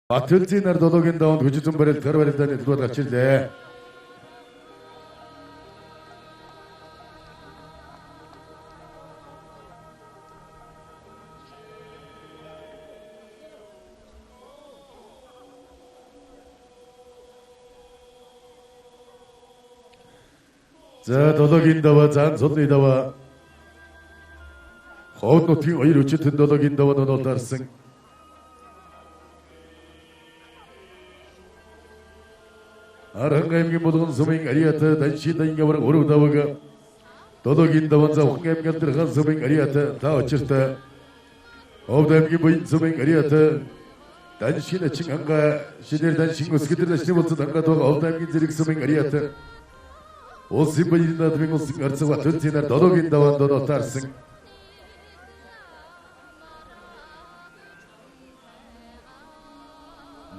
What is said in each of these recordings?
Батөлзийн нар долоогийн даванд хүчит барил тэр барилдааны төлөвөд ачилээ. За долоогийн даваа зан цолны даваа ховд нутгийн хоёр хүчит долоогийн даваа нонол дарсан. Архангаймгийн болгон сумын ариата даншидан явар өрөв давага долоогийн даван за ухангаймгийн дэрхан сумын ариата та очирта ховдаймгийн буин сумын ариата даншин ачин анга шинээр даншин өсгөдөр насны болцод анга доо ховдаймгийн зэрэг сумын ариата улсын баярын наадмын улсын арцаг Батөлзийнар долоогийн даван донол таарсан.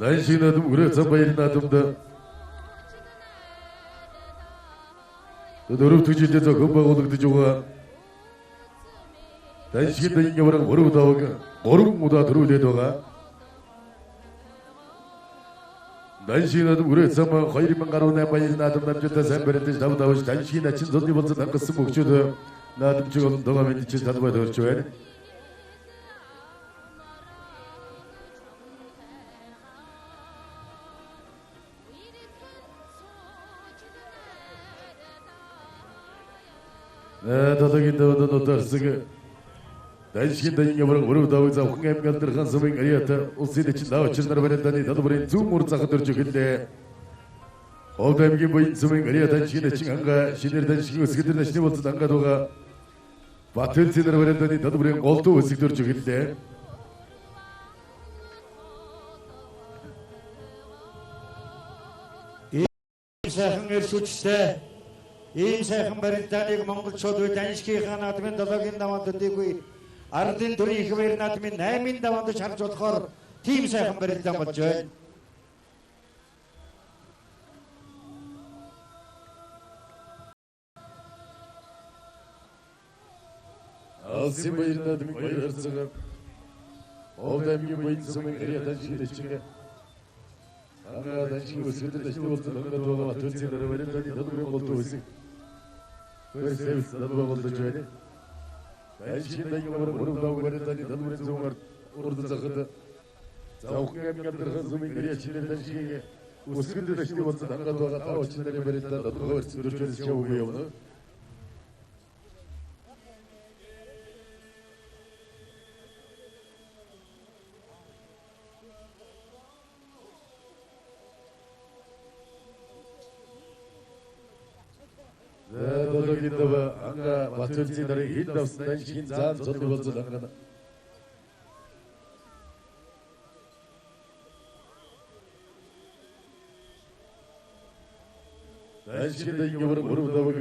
Даншин наадам өрөө зам баярын наадамда дөрөв төжилдөө зохион байгуулагдаж байгаа даншин дагийн явраг өрөв даваг 3 удаа төрүүлээд байгаа. Даншин наадам өрөө зам 2018 баярын наадам намжуулалтаа сайн баримтаж тав давж даншин ачин золны болцод хангасан мөгчөд наадамчиг олон доо мэдчил талбай төрж байна. Долоогийн даваад нотарсаг даншин дагийн явраг өрөв даваг за ухангаймгийн дэрхан сумын ариата улсын эчин давчилнар барилдааны талбарын зүүн мөр захад төрж эхэллээ. Ховдаймгийн буин сумын ариата даншин ачин анга шинээр даншин өсгөдөр насны болцод анга дууга Батөлзийнар барилдааны талбарын голдуу өсөг төрж эхэллээ. Сайхан эрсүчтэй ийм сайхан барилдааныг монголчууд үе даншигийнхаа наадмын долоогийн даваанд төдийгүй ардын төрийн их баяр наадмын 8-ын даваанд шарж болохоор тийм сайхан барилдаан болж байна. Улсын баярын наадмын баяр харцаг ховдаймгийн буин сумын ариата даншин ачин анга даншин өсгөдөр насны болцод анга дууга Батөлзийнар барилдааны талбарын голдуу өсөг Персевс надбай болдож байна. Даншин дагийн явраг өрөв даваг барилдааны талбарын зүүн урд захад за ухангаймгийн дэрхан сумын ариата шинээр даншин өсгөдөр насны болцод анга дууга та очинарын барилдаанд тодорхой барьсан төржөөс чавгүй явна. Долоогийн даваа анга Батөлзийнарын хил давсан даншин заан цолны болцод анга даншин дагийн явраг өрөв даваг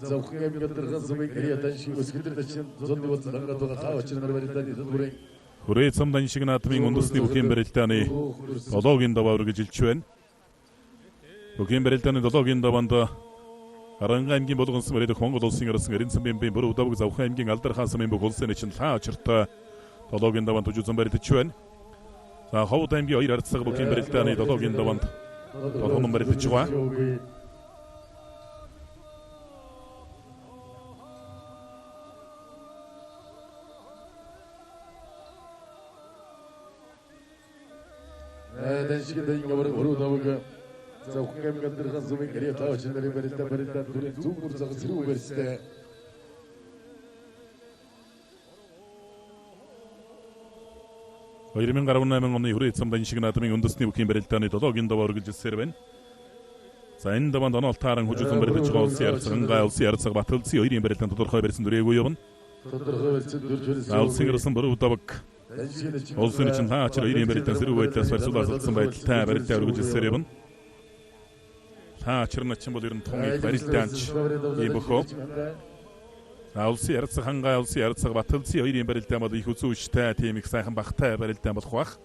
за ухангаймгийн дэрхан сумын ариата даншин өсгөдөр насны цолны болцод анга дууга та очинаар барилдааны талбарын хүрээ цам даншиг наадмын үндэсний бүхэн барилдааны долоогийн даваа үргэлжилж байна. Бүхэн барилдааны долоогийн даваанд Архангаймгийн болгон сум ирэх Монгол улсын арсан эрен цамбын бүрүү давг завхан аймгийн алдар хаан сумын бүх улсын эчин лаа очиртой долоогийн даванд төжүүлсэн барилдаж байна. За ховд аймгийн хоёр арцаг бүхэн барилдааны долоогийн даванд долоон барилдаж байгаа. Даншин дагийн явраг өрөв даваг за ухангаймгийн дэрхан сумын ариата очинарын барилдаан дүрийн зүүн мөр захад зэрэг барьстай. Хоёрын 18 оны хүрээ цам даншиг наадмын үндэсний бүхэн барилдааны долоогийн даваа үргэлжилсээр байна. За энэ даваанд онол тааран хүчилсэн барилдаж байгаа улсын арцаг анга улсын арцаг Батөлзийн хоёрын барилдаан тодорхой барьсан дүрээгүй явна. Тодорхой барьсан дүржөөс улсын арсан бүрүү даваг улсын эчин хаачир хоёрын барилдаан зэрэг байдлаас барьсуулсан байдалтай барилдаа үргэлжилсээр явна. Хаачир начин бол ер нь тун барилдаанч ийм бөхөө. Улсын арцаг ханга улсын арцаг Батөлзийн хоёрын барилдаан бол их үзүүштэй тийм их сайхан багтай барилдаан болох бах.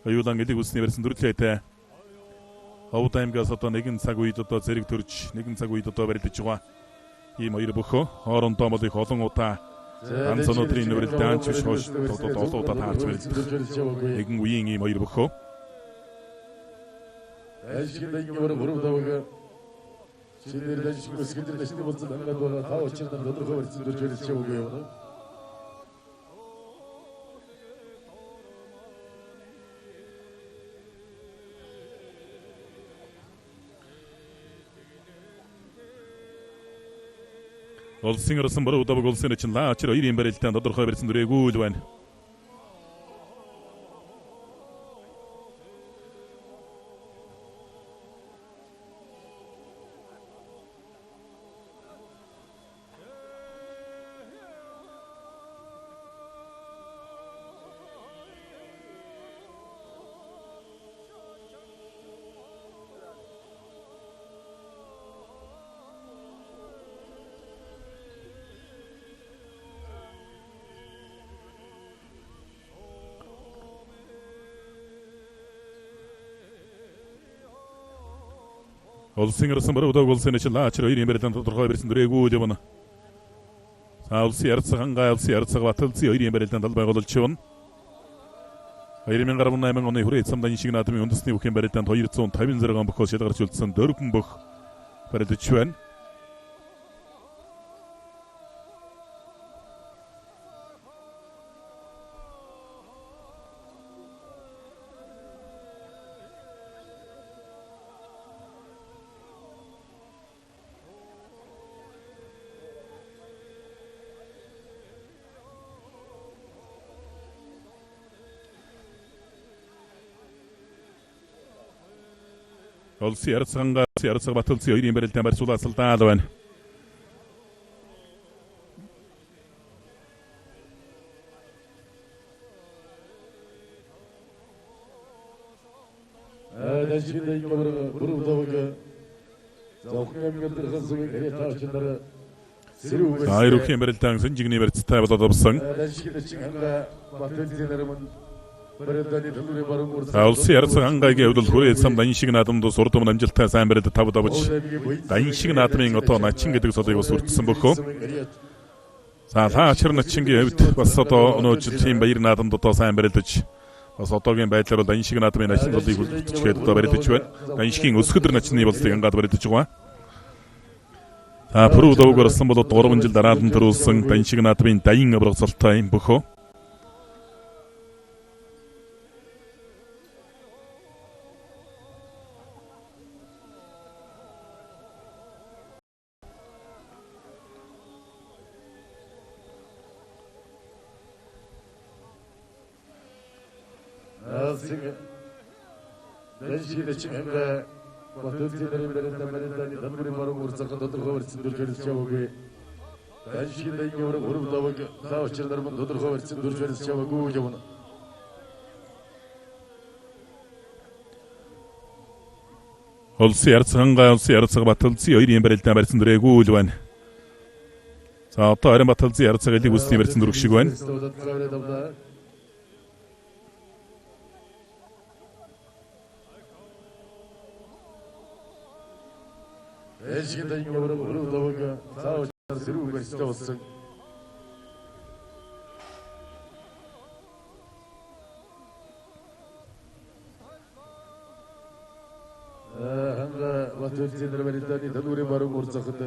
Оюулан элэг үлсний барьсан дүрлээтэй. Ховд аймгаас одоо нэгэн цаг үед одоо зэрэг төрж нэгэн цаг үед одоо барилдаж байгаа. Ийм хоёр бөхөө хоорондоо бол их олон удаа ганц өнөөдрийн барилдаанч биш хойш одоо удаа таарч барилдах. Нэгэн үеийн ийм хоёр бөхөө. Айлшигында ингэ барып уруудаага шинээр ажиг өсгөлдөр дэшний болсон ангад байгаа та очирдан тодорхой барьсан дөрж хэлж өгөө юм. Улсын орсон бороо удааг улсын чинь лаачир 2 барилтанд тодорхой барьсан дүрээгүй л байна. Улсын орсон бороо удааг улсын чинь лаачир 2 барилтанд тодорхой барьсан дүрээгүй л байна. Улсын ярцаг баталцсан 2 барилтанд албай гололч байна. 2018 оны хүрээ самдан шиг наадмын үндэсний бүхэн барилтанд 256 бохоос шалгарч үлдсэн 4 бох барилдч байна. Улсын ярцаг баталцсан 2 барилтанд барьсуулаасалдаа л байна. Айлшигында ингэ барып уруудаага завхан амьд хасыг эрэ таачнараа сэрүүг. Айруухийн барилтан сэнжигний барьцтай болоод авсан. Айлшигында чинь ханга баталцсан Улсын ярцаг хангайгийн хувьд хүрээ самдан шиг наадамд сурдам амжилттай сайн барилд тав давж дан шиг наадмын одоо начин гэдэг содыг бас үрдсэн бөхөө. Лаачир начингийн хувьд бас одоо өнөө жилийн баяр наадамд одоо сайн барилдаж бас одоогийн байдлаар дан шиг наадмын начин содыг үлдчихгээд одоо барилдаж байна. Дан шигийн өсгөдөр начны болцыг ангаад барилдаж байгаа. Пүрүү давг орсон бол 3 жил дараад нь төрүүлсэн дан шиг наадмын дайн аврагцалтай юм бөхөө. Айлшигында чинь ханга баталцсан барилтанд дамбрын баруун урцаг тодорхой барьсан дөрж хэлж өгөө. Айлшигында ингэ барып уруудаага та очирдан тодорхой барьсан дөрж хэлж өгөө юм. Улсын ярцаг баталцсан 2 барилтанд барьсан дүрээгүй л байна. Одоо харин баталцсан ярцаг элиг үсний барьсан дүрэг шиг байна. Айлшигында ингэ барып уруудаага та очирдан сэрүүг барьстай болсон. Ханга баталцсан барилтанд танурын баруун урцагт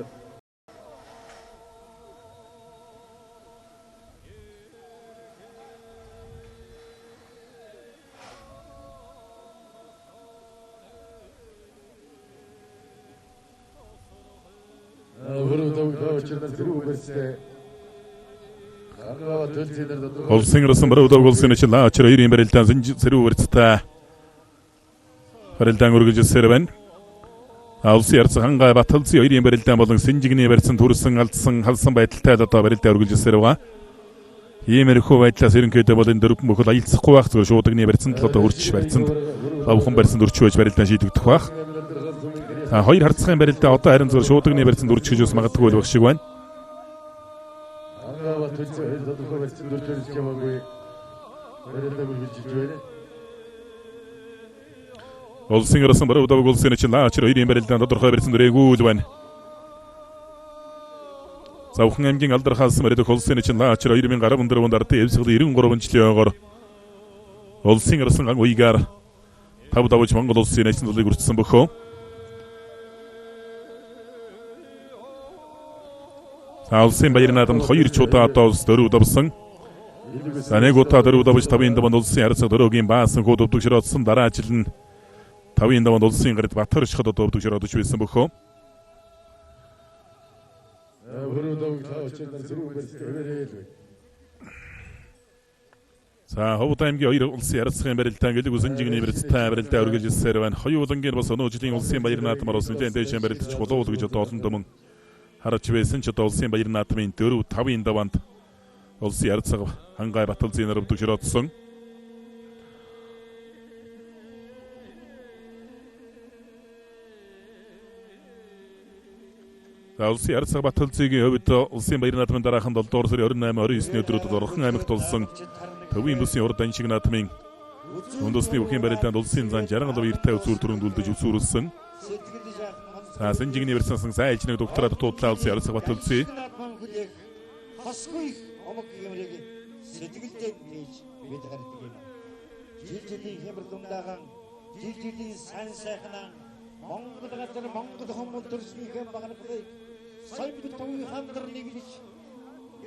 Улсын орсон бороо удааг улсын чинь лаачир 2 барилтанд сэрүү барьцтай барилдаан үргэлжилсээр байна. Улсын ярцаг хангай баталцсан 2 барилдаан болон сэнжигний барьсан төрсөн алдсан халсан байдалтай л одоо барилдаан үргэлжилсээр байгаа. Иймэрхүү байдлаас ерөнхийдөө бол энэ 4 бөхөл аялцахгүй байх зүгээр шуудагны барьсан л одоо хурц барьсанд лавхан барьсан дөрч байж барилдаан шийдэгдэх байх. Хоёр харцгийн барилдаа одоо харин зөв шуудагны барьсан дүрж гэж бас магадгүй байх шиг байна. Улсын орсон бороо удааг улсын чинь лаачир 2 барилдаан тодорхой барьсан дүрээгүй л байна. Завхан аймгийн алдархаас мөрөдөх улсын чинь лаачир 2014 онд ардын эвсгэл 93 жилийн ойгоор улсын орсон ан уйгаар тав давж Монгол улсын National League хүртсэн бөхөө. За улсын баяр наадамд 2 ч удаа одоо улс дөрөв давсан. За нэг удаа дөрөв давж 5-ын даванд улсын харьцаг дөрөвгийн баасан хүүд өвдөгшрөөдсөн дараа жил нь 5-ын даванд улсын гард Батар шахад одоо өвдөгшрөөдөж байсан бөхөө. За Ховд аймгийн 2 улсын харьцагын барилдаан гэлэг үсэнжигний барилдтай барилдаа үргэлжилсээр байна. Хоёулангийн бас өнөө жилийн улсын баяр наадмаар бас нэлээд дэшин барилдаж болов уу гэж одоо олон домон харж байсан ч одоо улсын баяр наадмын 4-5-ын даванд улсын харьцаг хангай Баталзын өвдөгшрөөдсөн. За улсын харьцаг Баталзыгийн хувьд улсын баяр наадмын дараахан 7 дугаар сарын 28-29-ний өдрүүдэд Орхон аймагт болсон Төвийн бүсийн урд аншиг наадмын үндэсний бүхийн барилдаанд улсын зан жаргал баяртай үзүүр төрөнд үлдэж үзүүрлсэн. За Сэнжигний барьсан сайн ээлжнийг доктораад туудлаа улсын харьцаг Баталзы. Хосгүй омог гэмрийг сэтгэлдээ нээж бид гардаг юм. Жилийн хямрал дундаагаан жилийн сайн сайхнаа Монгол газар Монгол хүмүүс төрснийхэн багнахгүй сайн бид төвийн хамдар нэглэж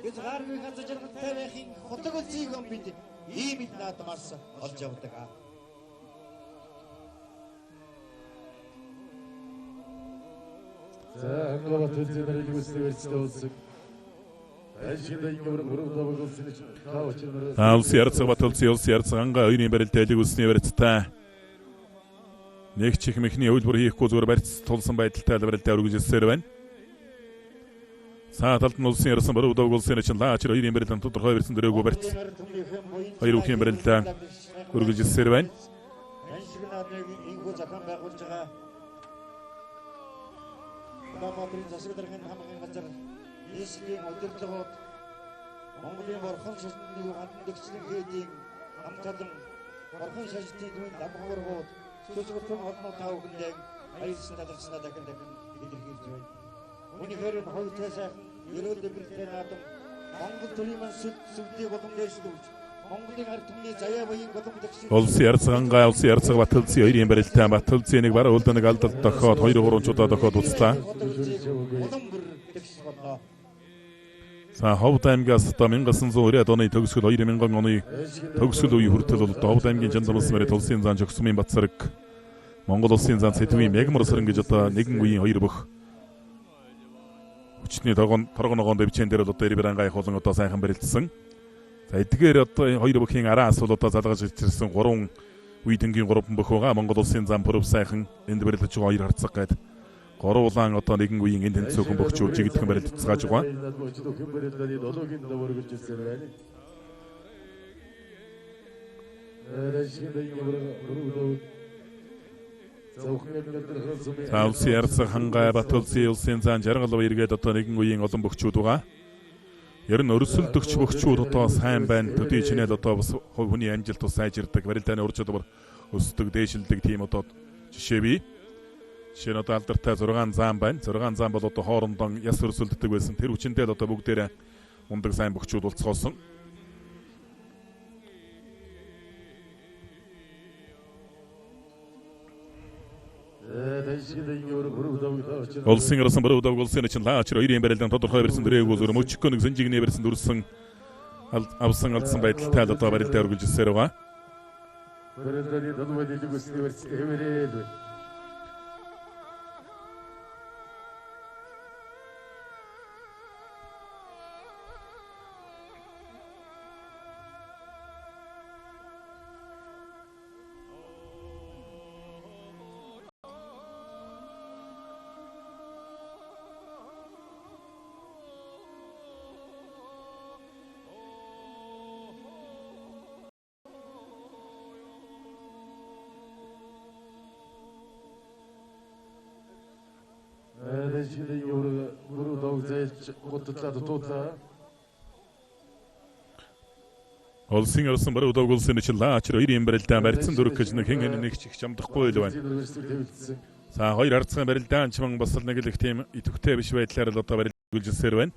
бид гарны газар жаргалтай байхын хотог үлзийг юм бид ийм их наадмаас олж явдаг. За хангава төлзөө нарыг үстэй барьцтай улсын Улсын харьцаг Баталзын улсын харьцаг хангай 2-ын барилдаа элэг үлсний барилдтай нэг чих мэхний хөлбөр хийхгүй зүгээр барьц тулсан байдалтай барилдаа үргэлжилсээр байна. Саа талд нь улсын ярьсан баруун дог улсын чинь лаачир 2-ын барилдаанд тодорхой барьсан дөрөөгөө барьц 2 үхийн барилдаа үргэлжилсээр байна. Бамадрын засаг даргын хамгаалгын газар нийслэлийн удирдлагууд Монголын борхон шашны хандлагчлан хийдийн хамталан борхон шашны түн дамгуургууд сүлжгэтэн олон таавхлын аясын тадарснаа дахин илэрхийлж байна. Үнэхээр нь хоёртой сайхан ерөөл дэврэлтэй наадам Монгол төрийн сүлдийг боломжтой Монголын ард түмний заяа буян боломжтой улсын харьцаг хангай улсын харьцаг Баталзын 2-ын барилдаа Баталзын нэг бараа үлдэнэг алдалт дохоод 2-3 удаа дохоод уцлаа. За Ховд аймгаас одоо 1990 оны төгсгөл 2000 оны төгсгөл үе хүртэл одоо Ховд аймгийн Жанзамс мэрэг улсын зан Жогсмын Батсараг Монгол улсын зан Сэдвийн Мегмар саран гэж одоо нэгэн үеийн 2 бөх хүчний торгоногоон дэвчэн дээр одоо Ирбирангай болон одоо сайхан барилдсан. За эдгээр одоо 2 бүхийн араас бол одоо залгаж ирсэн 3 үеийнгийн 3 бөх байгаа. Монгол улсын зам пүрэв сайхан энд барилдаж байгаа 2 харцаг гээд 3 улаан одоо нэгэн үеийн энд тэнцүүхэн бөхчүүл жигдхэн барилдацгааж байгаа. За улсын харьцаг хангай Баталзын улсын зан жаргал баяргээд одоо нэгэн үеийн олон бөхчүүд байгаа. Ер нь өрсөлдөгч бөхчүүд одоо сайн байна. Төдий чинэл одоо бас хүний амжилт тус сайжирдаг, барилдааны ур чадвар өсдөг, дээшилдэг тийм одоо жишээ бий. Жишээ нь одоо алдартай 6 зам байна. 6 зам бол одоо хоорондоо яс өрсөлддөг байсан. Тэр хүчиндээ одоо бүгдээрээ мундаг сайн бөхчүүд болцгоосон. Улсын харьцаг баруун дог улсын чинь лаачир 2-ын барилдаанд тодорхой барьсан дөрөөгөө зөв мөчгөө нэг Сэнжигний барьсан дүрсэн авсан алдсан байдалтай одоо барилдаа үргэлжилсээр байгаа. Улсын харьцаг баруун дог улсын чинь лаачир 2-ын барилдаан барьсан дөрөв гэж нэг хэн нэг чих чамдахгүй л байна. За 2 харьцагын барилдаан ч бас нэг л их тийм идэвхтэй биш байдлаар л одоо барилдаа үргэлжилсээр байна.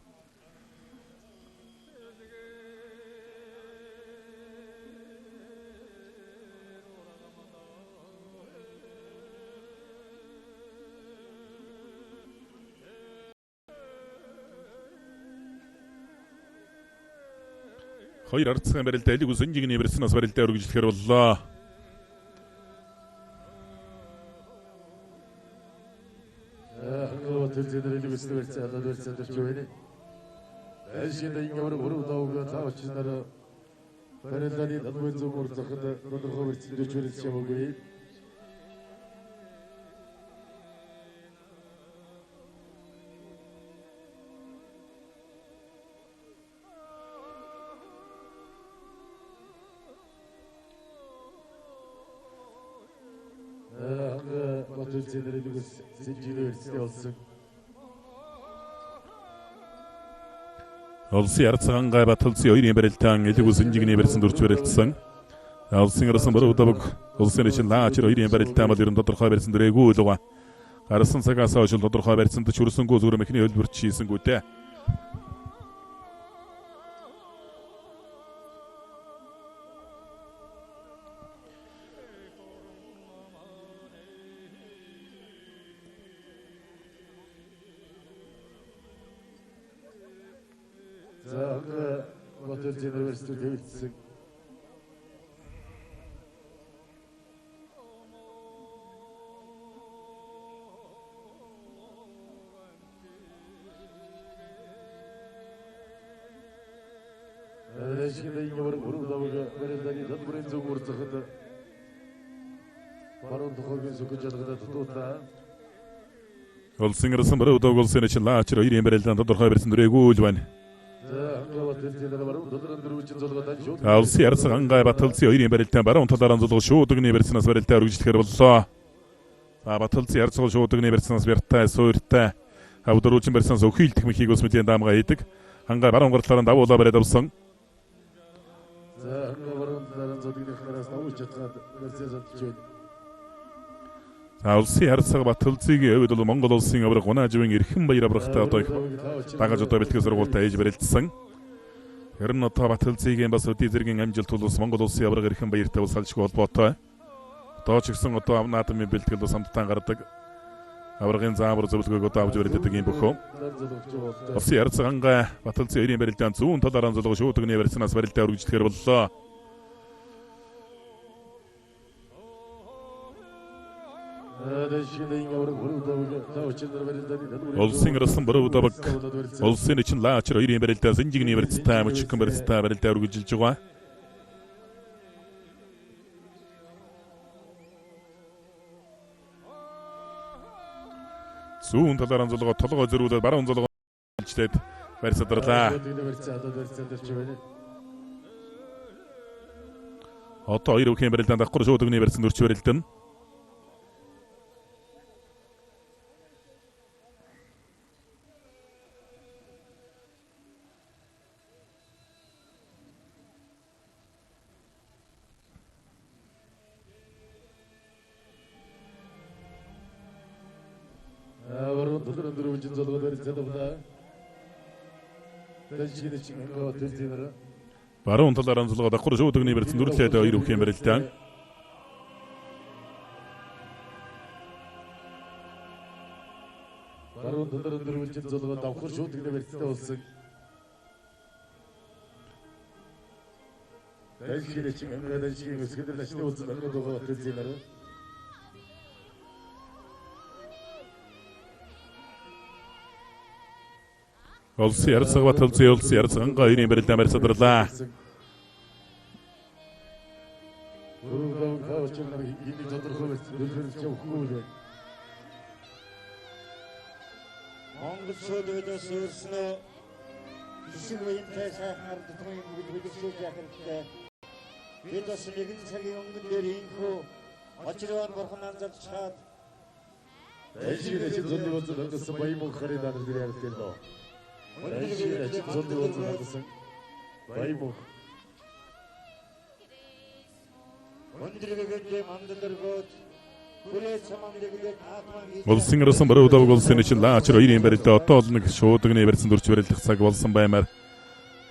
Хоёр арцсан барилдаа элиг үсэнжиг нэмэрснээс барилдаа өргөжлөхөр боллоо. 한국어 들지들이 무슨 versi ada versidir şöyle. Her şeyde ingevar vuru davga ta çinara. Barendani dadwen zomur zakada dadro versidir şöyle şabogoy. Batılcıları zincirli versi olsun. Олсын ярцгангаа баталцсан хоёрын барилдаан элиг үсэнжиг нэмэрсэн дөрч барилдсан. Олсын арсан баруун давг улсын ичэн лаачир хоёрын барилдаан бол ерөн тодорхой барьсан дөрээгүй үлга. Гарсан цагаас хойш тодорхой барьсан ч хүрсэнгүү зүгээр мехний хөлбөрч хийсэнгүүтэй. Zaga Batılcıları versidir devletsin. Şimdi ingevar vuru davga barendani dadwen zomur zakada. Baron tohogün sökücadığında tututa. Олсын арсан баруун давг улсын ичэн лаачир хоёрын барилдаан тодорхой барьсан дөрээгүй үлвэн. Олсын ярцгангаа баталцсан хоёрын барилдаан баруун талаараа зулгал шуудаг нэмэрснээс барилдаа өргөжлөхөр боллоо. Баталцсан ярцгал шуудаг нэмэрснээс бяртай суурьтай авдруучин барьснаас өхийлдэх мэхийг ус мэдэн даамга хийдэг. Хангаа баруун гарлаараа давуулаа бариад авсан. Олсын ярцаг баталцыг өвд бол Монгол улсын авраг унаажвын эрхэм баяр аврагтай одоо дагаж одоо бэлтгэл сургуультай ээж барилдсан. Харин одоо баталцыг бас өдий зэргийн амжилт тулс Монгол улсын авраг эрхэм баяртай салшгүй холбоотой. Одоо ч гэсэн одоо наадмын бэлтгэл самтан гардаг. Аврагын заамар зөвлөгөөг одоо авч барилддаг юм бөхөө. Олсын ярцгангаа баталцын хоёрын барилдаан зүүн талаараа зулгал шуудаг нэмэрснээс барилдаа өргөжлөхөр боллоо. Олсын арсан баруун давг улсын ичэн лаачир хоёрын барилдаа зинжиг нэмэрцтэй мөчгөн барилдаа барилдаа өргөжлж байгаа. Зүүн талаараа зулгоо толгой зөрүүлээд баруун зулгоо жилчээд барьсадарлаа. Одоо хоёр өвхийн барилдаан давхар шуудаг нэмэрсэн дөрч барилдан. Баруун талаараа зулгаа давхар шуудаг нэмэрсэн дөрүлээд хоёр өвхийн барилдаан. Баруун талаараа дөрвөлжин зулгаа давхар шуудаг нэмэрстэй болсон. Дайшиний чин дайшиний өсгөдөр дашны болсон байгаа төсөөлөр. Олсын ярцаг баталцсан олсын ярцгангаа хоёрын барилдаан барьсадарлаа. Монгол шуудуудаас өөрснөө хэсэг үеийнхээ сайхан ард түмэн бүлэглүүлж яах хэрэгтэй. Бид бас нэгэн цагийн өнгөн дээр инхүү очроор бурхан анзаарч чад. Дайшиний чин зулны болсон ангасан баян мөн харин надад ярьдаг доо. Дайшиний чин зулны болсон ангасан баян мөн. Өндрөгөндөө мандалргоод Улсын арсан баруун давг улсын ичэн лаачир хоёрын барилдаа одоо бол нэг шуудагны барьсан дөрч барилдах цаг болсон баймаар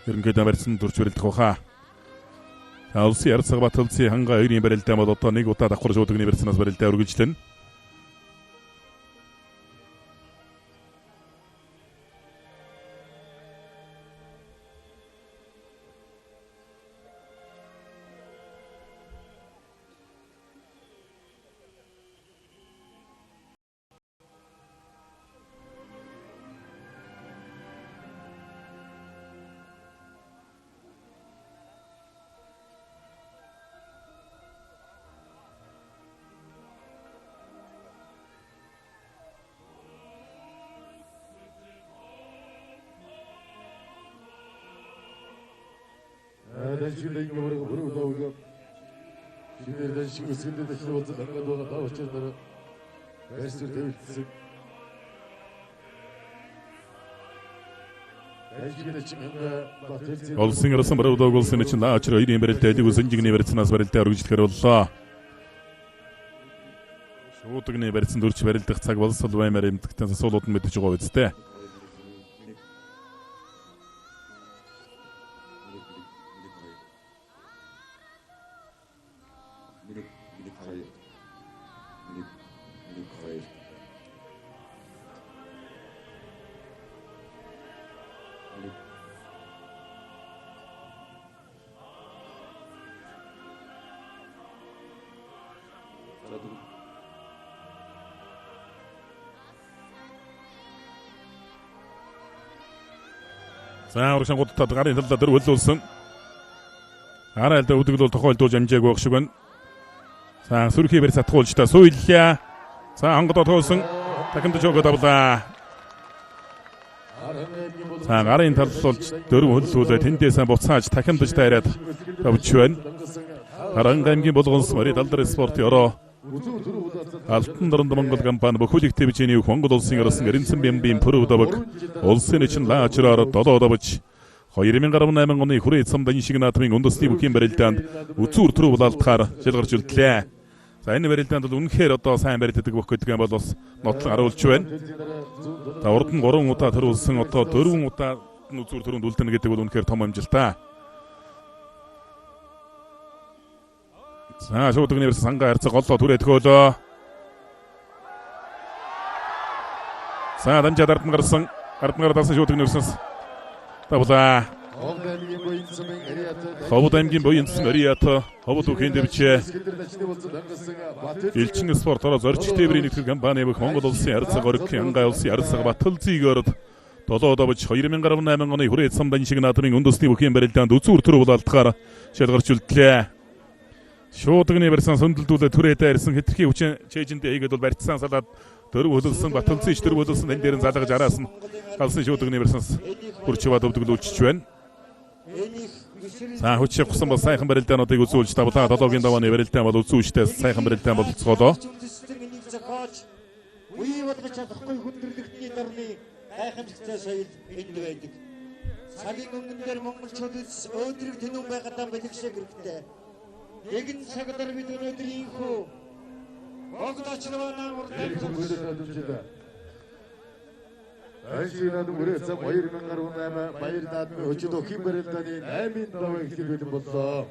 ерөнхийдөө барьсан дөрч барилдах баха. Улсын ярцаг баталцсан хангаа хоёрын барилдаа бол одоо нэг удаа давхар шуудагны барьснаас барилдаа өргөжлөн. 단식을 인가 버리고 버리고 나오고 신의 단식을 쓰는데 다시 와서 난가도가 나왔잖아. 베스트 데이비스. Олсын арасан барууда голсын için daha açır ayırın belirtedi gözüncüğüne verirsinaz belirtedi arıcıkları olsa. Şutuğune verirsin durç belirtedi цаг болса дуай мэримдіктен сол отын мэдэж байгаа үсттэй. За урагшин гудтад гарын талдаа дөр хөлүүлсэн. Арай л өвдөглөл тохиолдуулж амжааг байх шиг байна. За сүрхий бэр сатгуулж та сууйллаа. За хангад тоосон дахинд жогод авлаа. За гарын талд болж дөр хөлүүлээ тэндээсээ буцааж дахинд дайраад тавж байна. Харангаамгийн болгонс морь далдар спортын ороо Алтан даранд Монгол компани бүхүүлэг телевизийн Монгол улсын арсан эренцэн бямбийн пөрөвдөг улсын için лаачраар долоодовч 2018 оны хүрээ цам даншиг наадмын үндэсний бүхийн барилдаанд үзүүр төрөв болалтахаар шалгарч үлдлээ. За энэ барилдаанд бол үнэхээр одоо сайн барилддаг бүх гэдэг юм бол бас нотлон харуулж байна. За урд нь 3 удаа төрүүлсэн одоо 4 удаа үзүүр төрөнд үлдэнэ гэдэг бол үнэхээр том амжилтаа. За шуудганы верс сангаа харьцаг голлоо түрээд хөөлөө. За дамжаад ард нь гарсан. Ард нь гарсан шуудганы версээс. Тавлаа. Ховд аймгийн буянсан Ариат ховд үхэн дэвчээ. Элчин спортороо зорчиг тээврийн нэгтгэл компани бүх Монгол улсын харьцаг оргийн ангай улсын харьцаг Батал зүйгөрд долоодовч 2018 оны хүрээ цам даншиг наадмын үндэсний бүхийн барилдаанд үзүүр төрөв болалтахаар шалгарч үлдлээ. Шуудганы барьсан сөндлдүүлээ түрээтэй ирсэн хэтэрхий хүчин чэйжэндээ хийгээд бол барьцсан салаад дөрөв хөлөлсөн Баталцын ич дөрөв хөлөлсөн энэ дээр нь залгаж араас нь алсан шуудганы барьсанс хүрчваад өвдөглүүлчих байна. За хүчээ гусан бол сайхан барилдаануудыг үзүүлж тавлаа. Долоогийн давааны барилдаан бол үзүүлжтэй сайхан барилдаан болцгоолоо. Үе болгож чадахгүй хүндрэлтний дорны гайхамшигтай соёл энд байдаг. Цагийн өмнөн дээр монголчууд өөдрөг тэнүүн байгаадаа бэлгшээ хэрэгтэй. Эгэн цагаар бид өнөөдөр инхүү огдочлована урдаа Айшинад үрээ цам 2018 баяр наадмын өчигдөр хэн барилдааны 8 даваа ихтэй бэлэн боллоо.